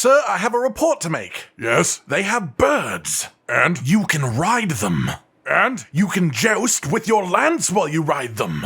Sir, I have a report to make. Yes? They have birds. And? You can ride them. And? You can joust with your lance while you ride them.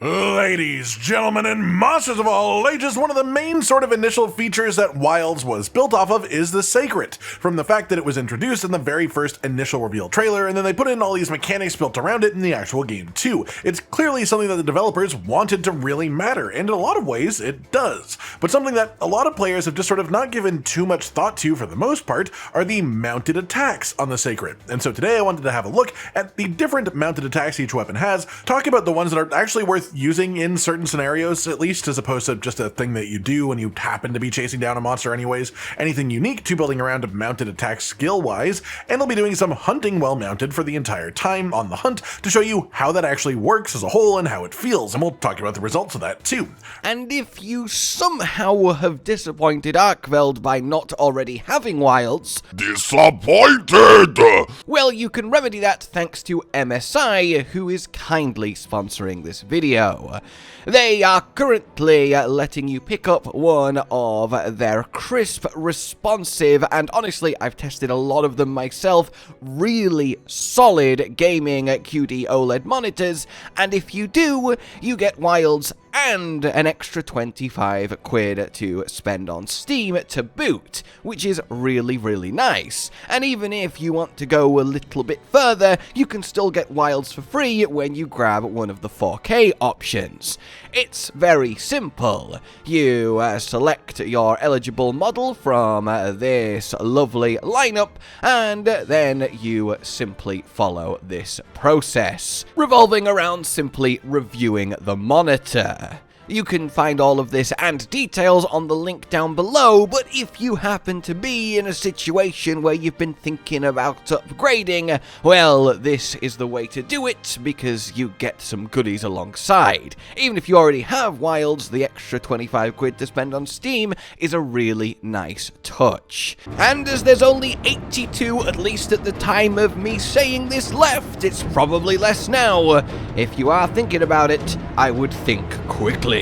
Ladies, gentlemen, and monsters of all ages, one of the main sort of initial features that Wilds was built off of is the Seikret, from the fact that it was introduced in the very first initial reveal trailer, and then they put in all these mechanics built around it in the actual game too. It's clearly something that the developers wanted to really matter, and in a lot of ways it does. But something that a lot of players have just sort of not given too much thought to for the most part are the mounted attacks on the Seikret. And so today I wanted to have a look at the different mounted attacks each weapon has, talk about the ones that are actually worth using in certain scenarios, at least, as opposed to just a thing that you do when you happen to be chasing down a monster anyways, anything unique to building around mounted attacks skill-wise, and I'll be doing some hunting while mounted for the entire time on the hunt to show you how that actually works as a whole and how it feels, and we'll talk about the results of that too. And if you somehow have disappointed Arkveld by not already having wilds, Disappointed! well, you can remedy that thanks to MSI, who is kindly sponsoring this video. They are currently letting you pick up one of their crisp, responsive, and honestly, I've tested a lot of them myself, really solid gaming QD OLED monitors, and if you do, you get wilds and an extra 25 quid to spend on Steam to boot, which is really, really nice. And even if you want to go a little bit further, you can still get wilds for free when you grab one of the 4K options. It's very simple. You select your eligible model from this lovely lineup, and then you simply follow this process, revolving around simply reviewing the monitor. You can find all of this and details on the link down below, but if you happen to be in a situation where you've been thinking about upgrading, well, this is the way to do it, because you get some goodies alongside. Even if you already have wilds, the extra 25 quid to spend on Steam is a really nice touch. And as there's only 82, at least at the time of me saying this, left, it's probably less now. If you are thinking about it, I would think quickly.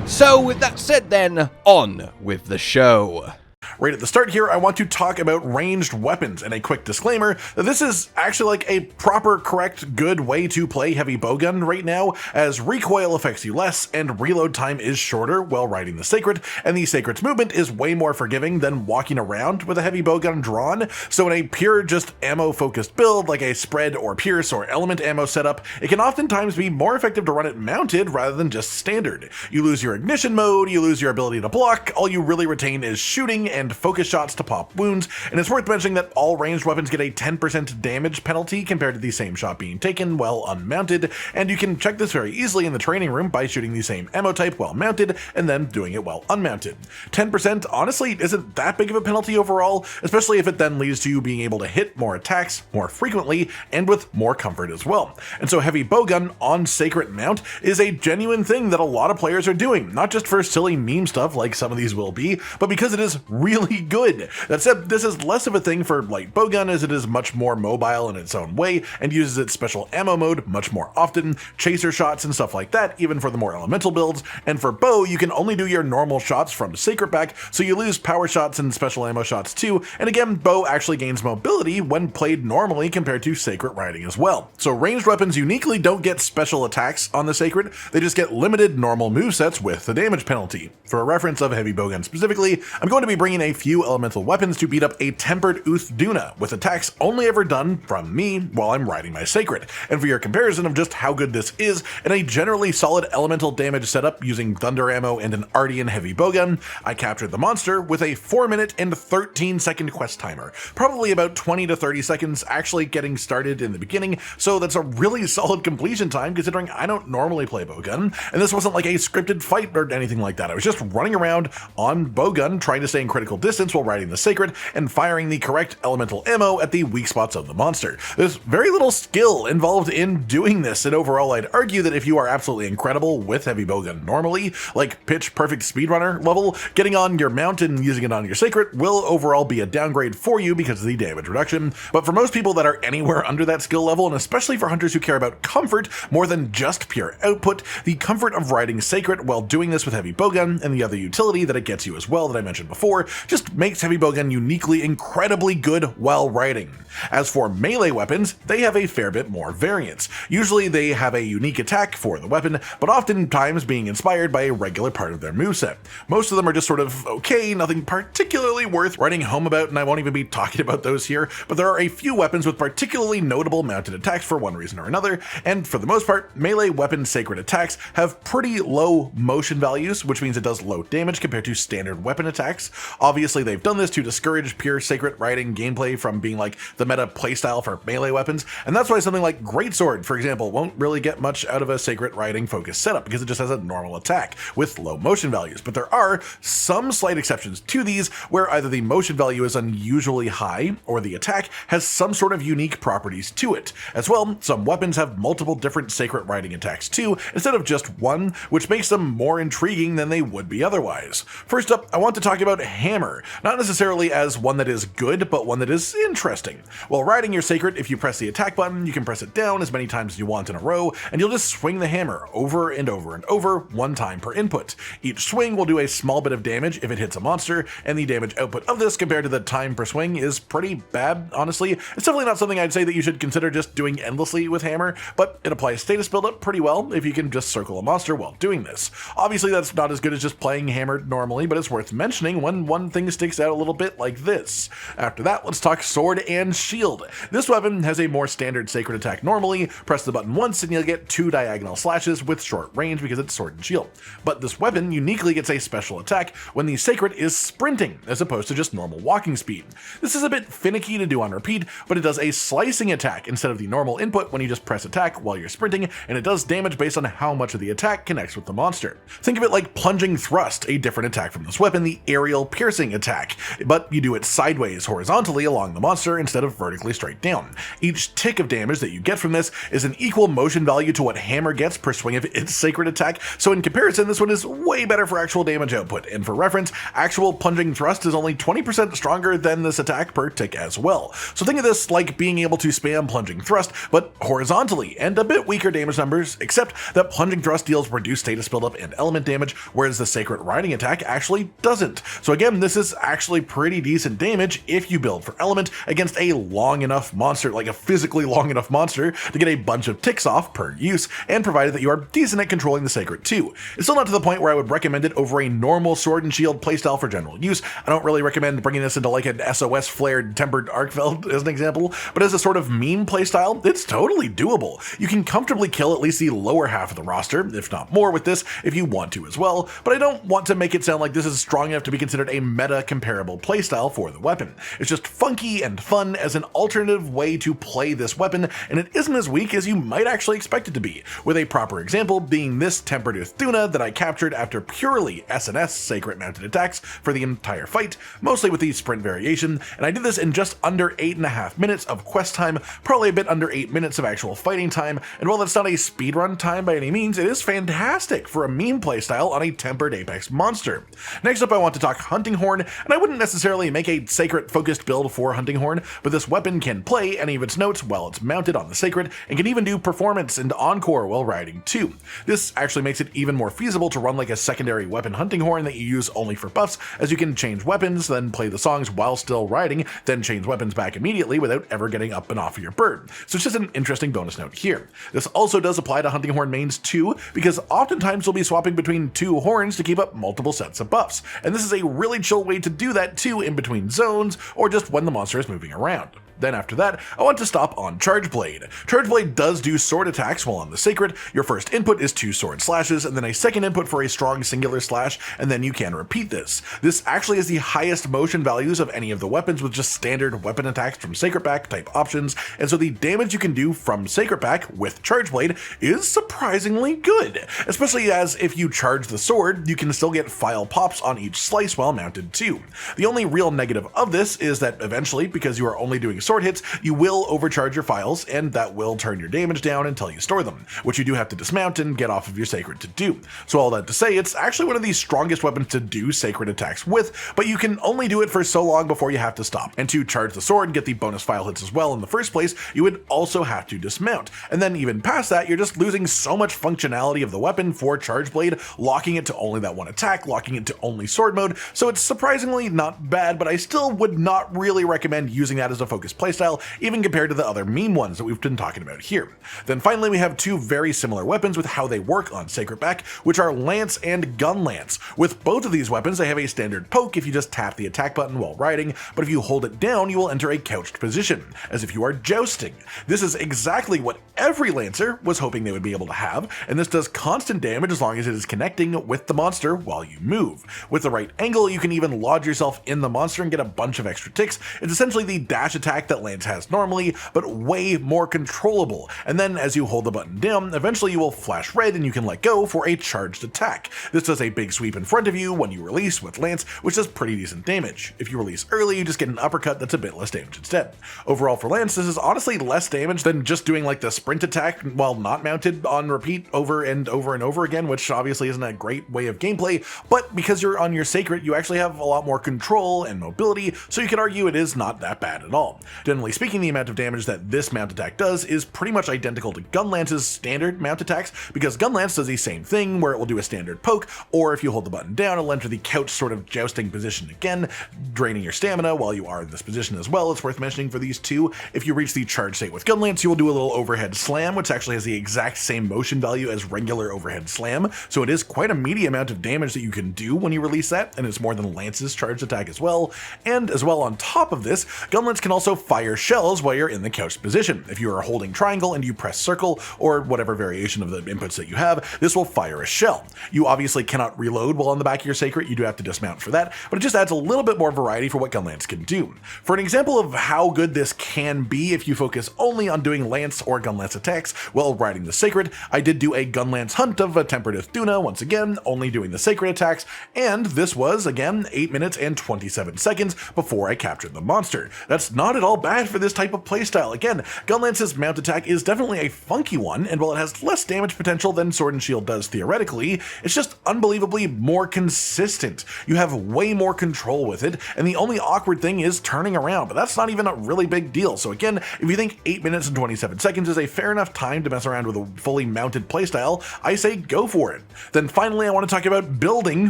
So with that said then, on with the show. Right at the start here, I want to talk about ranged weapons, and a quick disclaimer that this is actually like a proper, correct, good way to play heavy bowgun right now, as recoil affects you less and reload time is shorter while riding the Seikret, and the Seikret's movement is way more forgiving than walking around with a heavy bowgun drawn. So in a pure just ammo focused build like a spread or pierce or element ammo setup, it can oftentimes be more effective to run it mounted rather than just standard. You lose your ignition mode, you lose your ability to block, all you really retain is shooting and focus shots to pop wounds, and it's worth mentioning that all ranged weapons get a 10% damage penalty compared to the same shot being taken while unmounted, and you can check this very easily in the training room by shooting the same ammo type while mounted and then doing it while unmounted. 10% honestly isn't that big of a penalty overall, especially if it then leads to you being able to hit more attacks more frequently and with more comfort as well. And so heavy bowgun on Seikret mount is a genuine thing that a lot of players are doing, not just for silly meme stuff like some of these will be, but because it is really good. That said, this is less of a thing for light bowgun, as it is much more mobile in its own way and uses its special ammo mode much more often, chaser shots and stuff like that, even for the more elemental builds. And for bow, you can only do your normal shots from Seikret back, so you lose power shots and special ammo shots too, and again, bow actually gains mobility when played normally compared to Seikret riding as well. So ranged weapons uniquely don't get special attacks on the Seikret, they just get limited normal movesets with the damage penalty. For a reference of heavy bowgun specifically, I'm going to be bringing a few elemental weapons to beat up a tempered duna, with attacks only ever done from me while I'm riding my Seikret. And for your comparison of just how good this is, in a generally solid elemental damage setup using thunder ammo and an artian heavy bowgun, I captured the monster with a 4-minute and 13-second quest timer, probably about 20 to 30 seconds actually getting started in the beginning, so that's a really solid completion time considering I don't normally play bowgun, and this wasn't like a scripted fight or anything like that. I was just running around on bowgun trying to stay in critical distance while riding the Seikret and firing the correct elemental ammo at the weak spots of the monster. There's very little skill involved in doing this, and overall I'd argue that if you are absolutely incredible with heavy bowgun normally, like pitch perfect speedrunner level, getting on your mount and using it on your Seikret will overall be a downgrade for you because of the damage reduction. But for most people that are anywhere under that skill level, and especially for hunters who care about comfort more than just pure output, the comfort of riding Seikret while doing this with heavy bowgun and the other utility that it gets you as well that I mentioned before just makes heavy bowgun uniquely incredibly good while riding. As for melee weapons, they have a fair bit more variance. Usually they have a unique attack for the weapon, but oftentimes being inspired by a regular part of their moveset. Most of them are just sort of okay, nothing particularly worth writing home about, and I won't even be talking about those here, but there are a few weapons with particularly notable mounted attacks for one reason or another, and for the most part, melee weapon Seikret attacks have pretty low motion values, which means it does low damage compared to standard weapon attacks. Obviously, they've done this to discourage pure Seikret riding gameplay from being like the meta playstyle for melee weapons, and that's why something like Greatsword, for example, won't really get much out of a Seikret riding focused setup because it just has a normal attack with low motion values. But there are some slight exceptions to these where either the motion value is unusually high or the attack has some sort of unique properties to it. As well, some weapons have multiple different Seikret riding attacks too, instead of just one, which makes them more intriguing than they would be otherwise. First up, I want to talk about Hammer, not necessarily as one that is good, but one that is interesting. While riding your Seikret, if you press the attack button, you can press it down as many times as you want in a row, and you'll just swing the hammer over and over and over, one time per input. Each swing will do a small bit of damage if it hits a monster, and the damage output of this compared to the time per swing is pretty bad, honestly. It's definitely not something I'd say that you should consider just doing endlessly with Hammer, but it applies status buildup pretty well if you can just circle a monster while doing this. Obviously, that's not as good as just playing Hammer normally, but it's worth mentioning when one thing sticks out a little bit like this. After that, let's talk Sword and Shield. This weapon has a more standard Seikret attack normally. Press the button once and you'll get 2 diagonal slashes with short range because it's Sword and Shield. But this weapon uniquely gets a special attack when the Seikret is sprinting as opposed to just normal walking speed. This is a bit finicky to do on repeat, but it does a slicing attack instead of the normal input when you just press attack while you're sprinting, and it does damage based on how much of the attack connects with the monster. Think of it like plunging thrust, a different attack from this weapon, the aerial piercing attack, but you do it sideways horizontally along the monster instead of vertically straight down. Each tick of damage that you get from this is an equal motion value to what Hammer gets per swing of its Seikret attack, so in comparison this one is way better for actual damage output, and for reference, actual plunging thrust is only 20% stronger than this attack per tick as well. So think of this like being able to spam plunging thrust, but horizontally, and a bit weaker damage numbers, except that plunging thrust deals reduced status buildup and element damage, whereas the Seikret riding attack actually doesn't. So again, this is actually pretty decent damage if you build for element against a long enough monster, like a physically long enough monster, to get a bunch of ticks off per use, and provided that you are decent at controlling the Seikret too. It's still not to the point where I would recommend it over a normal Sword and Shield playstyle for general use. I don't really recommend bringing this into like an SOS flared tempered arkveld as an example, but as a sort of meme playstyle, it's totally doable. You can comfortably kill at least the lower half of the roster, if not more, with this if you want to as well, but I don't want to make it sound like this is strong enough to be considered a meta comparable playstyle for the weapon. It's just funky and fun as an alternative way to play this weapon, and it isn't as weak as you might actually expect it to be, with a proper example being this tempered with duna that I captured after purely SNS Seikret mounted attacks for the entire fight, mostly with the sprint variation, and I did this in just under 8.5 minutes of quest time, probably a bit under 8 minutes of actual fighting time, and while that's not a speedrun time by any means, it is fantastic for a meme playstyle on a tempered Apex monster. Next up I want to talk Hunting Horn, and I wouldn't necessarily make a Seikret focused build for Hunting Horn, but this weapon can play any of its notes while it's mounted on the Seikret, and can even do performance and encore while riding too. This actually makes it even more feasible to run like a secondary weapon Hunting Horn that you use only for buffs, as you can change weapons, then play the songs while still riding, then change weapons back immediately without ever getting up and off of your bird. So it's just an interesting bonus note here. This also does apply to Hunting Horn mains too, because oftentimes you'll be swapping between 2 horns to keep up multiple sets of buffs, and this is a really chill way to do that too in between zones, or just when the monster is moving around. Then after that, I want to stop on Charge Blade. Charge Blade does do sword attacks while on the Seikret. Your first input is 2 sword slashes, and then a second input for a strong singular slash, and then you can repeat this. This actually is the highest motion values of any of the weapons with just standard weapon attacks from Seikret Pack type options, and so the damage you can do from Seikret Pack with Charge Blade is surprisingly good, especially as if you charge the sword, you can still get file pops on each slice while mounted too. The only real negative of this is that eventually, because you are only doing sword hits, you will overcharge your files, and that will turn your damage down until you store them, which you do have to dismount and get off of your Seikret to do. So all that to say, it's actually one of the strongest weapons to do Seikret attacks with, but you can only do it for so long before you have to stop. And to charge the sword and get the bonus file hits as well in the first place, you would also have to dismount. And then even past that, you're just losing so much functionality of the weapon for Charge Blade, locking it to only that one attack, locking it to only sword mode, so it's surprisingly not bad, but I still would not really recommend using that as a focus playstyle, even compared to the other meme ones that we've been talking about here. Then finally we have two very similar weapons with how they work on Seikret back, which are Lance and Gunlance. With both of these weapons, they have a standard poke if you just tap the attack button while riding, but if you hold it down, you will enter a couched position, as if you are jousting. This is exactly what every Lancer was hoping they would be able to have, and this does constant damage as long as it is connecting with the monster while you move. With the right angle, you can even lodge yourself in the monster and get a bunch of extra ticks. It's essentially the dash attack that Lance has normally, but way more controllable. And then as you hold the button down, eventually you will flash red and you can let go for a charged attack. This does a big sweep in front of you when you release with Lance, which does pretty decent damage. If you release early, you just get an uppercut that's a bit less damage instead. Overall for Lance, this is honestly less damage than just doing like the sprint attack while not mounted on repeat over and over and over again, which obviously isn't a great way of gameplay, but because you're on your Seikret, you actually have a lot more control and mobility, so you could argue it is not that bad at all. Generally speaking, the amount of damage that this mount attack does is pretty much identical to Gunlance's standard mount attacks, because Gunlance does the same thing where it will do a standard poke, or if you hold the button down, it'll enter the couch sort of jousting position again, draining your stamina while you are in this position as well. It's worth mentioning for these two, if you reach the charge state with Gunlance, you will do a little overhead slam, which actually has the exact same motion value as regular overhead slam, so it is quite a meaty amount of damage that you can do when you release that, and it's more than Lance's charged attack as well. And as well on top of this, Gunlance can also fire shells while you're in the couched position. If you are holding triangle and you press circle, or whatever variation of the inputs that you have, this will fire a shell. You obviously cannot reload while on the back of your Seikret, you do have to dismount for that, but it just adds a little bit more variety for what Gunlance can do. For an example of how good this can be if you focus only on doing Lance or Gunlance attacks while riding the Seikret, I did do a Gunlance hunt of a Tempered Duna, once again, only doing the Seikret attacks, and this was, again, 8 minutes and 27 seconds before I captured the monster. That's not at all bad for this type of playstyle. Again, Gunlance's mount attack is definitely a funky one, and while it has less damage potential than Sword and Shield does theoretically, it's just unbelievably more consistent. You have way more control with it, and the only awkward thing is turning around, but that's not even a really big deal. So again, if you think 8 minutes and 27 seconds is a fair enough time to mess around with a fully mounted playstyle, I say go for it. Then finally, I want to talk about building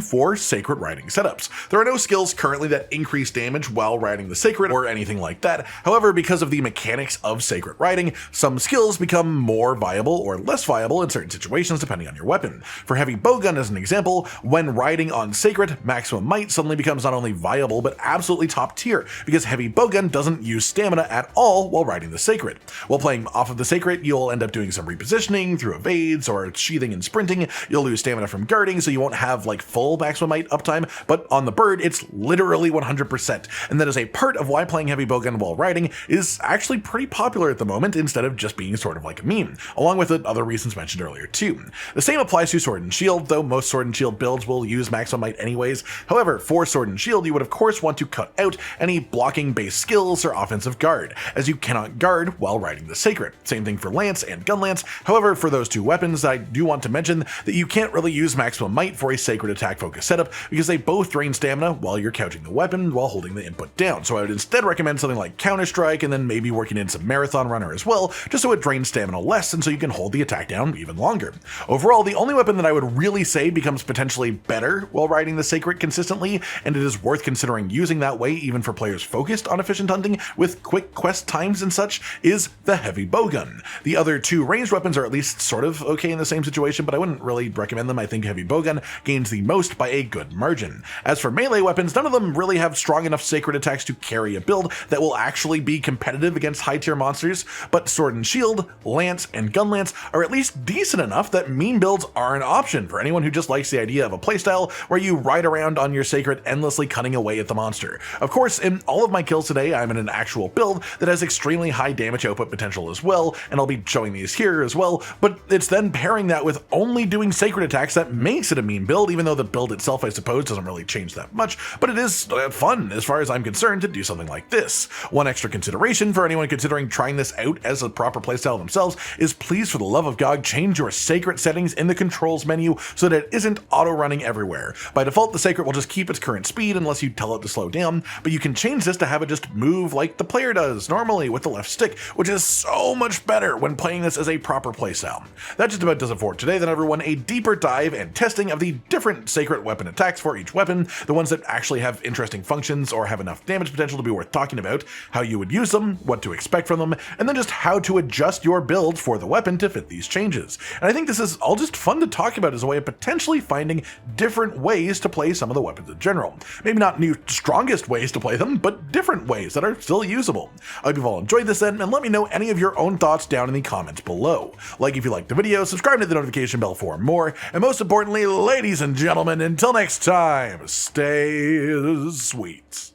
for Seikret riding setups. There are no skills currently that increase damage while riding the Seikret or anything like that. However, because of the mechanics of Seikret riding, some skills become more viable or less viable in certain situations depending on your weapon. For heavy bowgun as an example, when riding on Seikret, maximum might suddenly becomes not only viable but absolutely top tier, because heavy bowgun doesn't use stamina at all while riding the Seikret. While playing off of the Seikret, you'll end up doing some repositioning through evades or sheathing and sprinting. You'll lose stamina from guarding, so you won't have like full maximum might uptime, but on the bird, it's literally 100%, and that is a part of why playing heavy bowgun while riding is actually pretty popular at the moment, instead of just being sort of like a meme, along with the other reasons mentioned earlier too. The same applies to Sword and Shield, though most Sword and Shield builds will use maximum might anyways. However, for Sword and Shield, you would of course want to cut out any blocking based skills or offensive guard, as you cannot guard while riding the Seikret. Same thing for Lance and Gunlance. However, for those two weapons, I do want to mention that you can't really use maximum might for a Seikret attack focus setup, because they both drain stamina while you're couching the weapon while holding the input down. So I would instead recommend something like Counter-Strike, and then maybe working in some Marathon Runner as well, just so it drains stamina less and so you can hold the attack down even longer. Overall, the only weapon that I would really say becomes potentially better while riding the Seikret consistently, and it is worth considering using that way even for players focused on efficient hunting with quick quest times and such, is the heavy bowgun. The other two ranged weapons are at least sort of okay in the same situation, but I wouldn't really recommend them. I think heavy bowgun gains the most by a good margin. As for melee weapons, none of them really have strong enough Seikret attacks to carry a build that will actually be competitive against high tier monsters, but Sword and Shield, Lance, and Gunlance are at least decent enough that meme builds are an option for anyone who just likes the idea of a playstyle where you ride around on your Seikret endlessly cutting away at the monster. Of course, in all of my kills today, I'm in an actual build that has extremely high damage output potential as well, and I'll be showing these here as well, but it's then pairing that with only doing Seikret attacks that makes it a meme build, even though the build itself, I suppose, doesn't really change that much, but it is fun as far as I'm concerned to do something like this. One extra consideration for anyone considering trying this out as a proper playstyle themselves is please, for the love of God, change your Seikret settings in the controls menu so that it isn't auto-running everywhere. By default, the Seikret will just keep its current speed unless you tell it to slow down, but you can change this to have it just move like the player does normally with the left stick, which is so much better when playing this as a proper playstyle. That just about does it for today then, everyone. A deeper dive and testing of the different Seikret weapon attacks for each weapon, the ones that actually have interesting functions or have enough damage potential to be worth talking about, how you would use them, what to expect from them, and then just how to adjust your build for the weapon to fit these changes. And I think this is all just fun to talk about as a way of potentially finding different ways to play some of the weapons in general. Maybe not new strongest ways to play them, but different ways that are still usable. I hope you've all enjoyed this then, and let me know any of your own thoughts down in the comments below. Like if you liked the video, subscribe to the notification bell for more, and most importantly, ladies and gentlemen, until next time, stay sweet.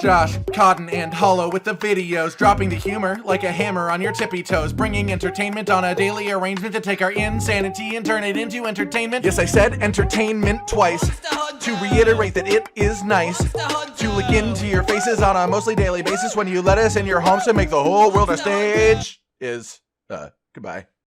Josh, Cotton, and Hollow with the videos, dropping the humor like a hammer on your tippy toes, bringing entertainment on a daily arrangement to take our insanity and turn it into entertainment. Yes, I said entertainment twice, to reiterate that it is nice to look into your faces on a mostly daily basis when you let us in your homes to make the whole world a stage. Goodbye.